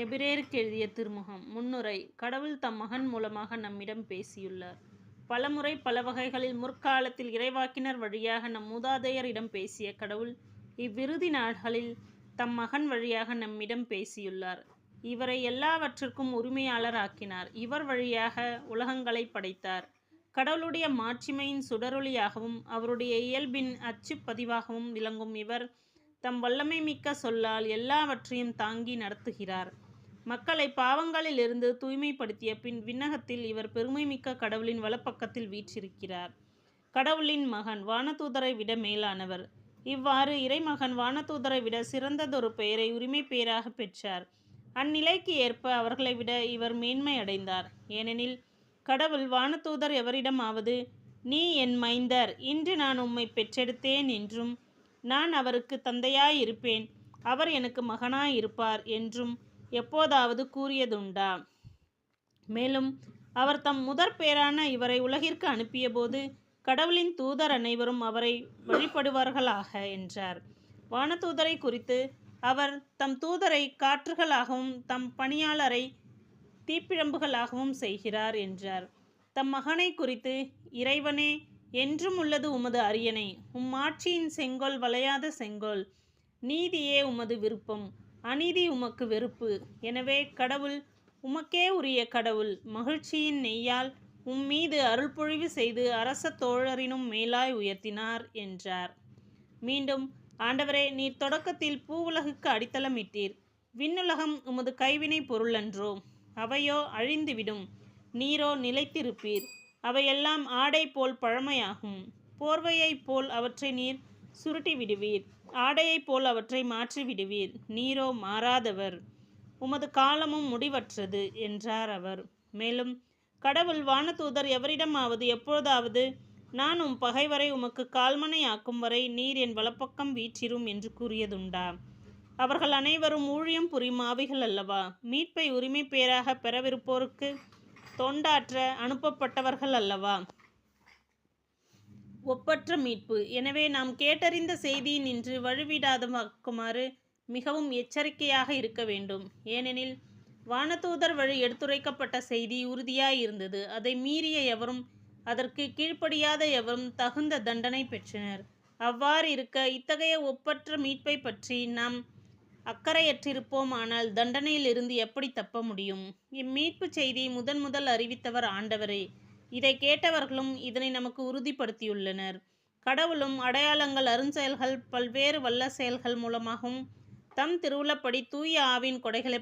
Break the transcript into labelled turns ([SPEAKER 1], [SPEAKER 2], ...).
[SPEAKER 1] எபிரேயருக்கு எழுதிய திருமுகம். முன்னுரை. கடவுள் தம் மகன் மூலமாக நம்மிடம் பேசியுள்ளார். பலமுறை பல வகைகளில் முற்காலத்தில் இறைவாக்கினர் வழியாக நம் மூதாதையரிடம் பேசிய கடவுள் இவ்விறுதி நாள்களில் தம் மகன் வழியாக நம்மிடம் பேசியுள்ளார். இவரை எல்லாவற்றிற்கும் உரிமையாளர் ஆக்கினார். இவர் வழியாக உலகங்களை படைத்தார். கடவுளுடைய மாட்சிமையின் சுடரொளியாகவும் அவருடைய இயல்பின் அச்சுப்பதிவாகவும் விளங்கும் இவர் தம் வல்லமை மிக்க சொல்லால் எல்லாவற்றையும் தாங்கி நடத்துகிறார். மக்களை பாவங்களிலிருந்து தூய்மைப்படுத்திய பின் விண்ணகத்தில் இவர் பெருமைமிக்க கடவுளின் வலப்பக்கத்தில் வீற்றிருக்கிறார். கடவுளின் மகன் வானதூதரை விட மேலானவர். இவ்வாறு இறைமகன் வானதூதரை விட சிறந்ததொரு பெயரை உரிமை பெயராக பெற்றார். அந்நிலைக்கு ஏற்ப அவர்களை விட இவர் மேன்மை அடைந்தார். ஏனெனில் கடவுள் வானதூதர் எவரிடமாவது, நீ என் மைந்தர், இன்று நான் உம்மை பெற்றெடுத்தேன் என்றும், நான் அவருக்கு தந்தையாயிருப்பேன், அவர் எனக்கு மகனாயிருப்பார் என்றும் எப்போதாவது கூறியதுண்டா? மேலும் அவர் தம் முதற் பேரான இவரை உலகிற்கு அனுப்பிய போது கடவுளின் தூதர் அனைவரும் அவரை வழிபடுவார்களாக என்றார். வானதூதரை குறித்து அவர் தம் தூதரை காற்றுகளாகவும் தம் பணியாளரை தீப்பிழம்புகளாகவும் செய்கிறார் என்றார். தம் மகனை குறித்து, இறைவனே, என்றும் உள்ளது உமது அரியணை, உம் ஆட்சியின் செங்கோல் வளையாத செங்கோல், நீதியே உமது விருப்பம், அநீதி உமக்கு வெறுப்பு. எனவே கடவுள் உமக்கே உரிய கடவுள் மகிழ்ச்சியின் நெய்யால் உம்மீது அருள்பொழிவு செய்து அரச தோழரினும் மேலாய் உயர்த்தினார் என்றார். மீண்டும், ஆண்டவரே, நீர் தொடக்கத்தில் பூவுலகுக்கு அடித்தளமிட்டீர். விண்ணுலகம் உமது கைவினை பொருளன்றோ? அவையோ அழிந்துவிடும், நீரோ நிலைத்திருப்பீர். அவையெல்லாம் ஆடை போல் பழமையாகும். போர்வையைப் போல் அவற்றை நீர் சுருட்டி விடுவீர், ஆடையைப் போல் அவற்றை மாற்றி விடுவீர். நீரோ மாறாதவர், உமது காலமும் முடிவற்றது என்றார் அவர். மேலும் கடவுள் வானதூதர் எவரிடமாவது எப்போதாவது, நான் உம் பகைவரை உமக்கு கால்மனை ஆக்கும் வரை நீர் என் வலப்பக்கம் வீற்றிரும் என்று கூறியதுண்டா? அவர்கள் அனைவரும் ஊழியம் புரியும் ஆவிகள் அல்லவா? மீட்பை உரிமை பேராக பெறவிருப்போருக்கு தொண்டாற்ற அனுப்பப்பட்டவர்கள் அல்லவா? ஒப்பற்ற மீட்பு. எனவே நாம் கேட்டறிந்த செய்தியினின்று வழுவிடாதவாக்குமாறு மிகவும் எச்சரிக்கையாக இருக்க வேண்டும். ஏனெனில் வானதூதர் வழி எடுத்துரைக்கப்பட்ட செய்தி உறுதியாயிருந்தது. அதை மீறிய எவரும், அதற்கு கீழ்ப்படியாத எவரும் தகுந்த தண்டனை பெற்றனர். அவ்வாறு இருக்க இத்தகைய ஒப்பற்ற மீட்பை பற்றி நாம் அக்கறையற்றிருப்போமானால் தண்டனையிலிருந்து எப்படி தப்ப முடியும்? இம்மீட்பு செய்தி முதல் அறிவித்தவர் ஆண்டவரே. இதை கேட்டவர்களும் இதனை நமக்கு உறுதிப்படுத்தியுள்ளனர். கடவுளும் அடையாளங்கள், அருஞ்செயல்கள், பல்வேறு வல்ல செயல்கள் மூலமாகவும் தம் திருவுளப்படி தூய ஆவியின் கொடைகளை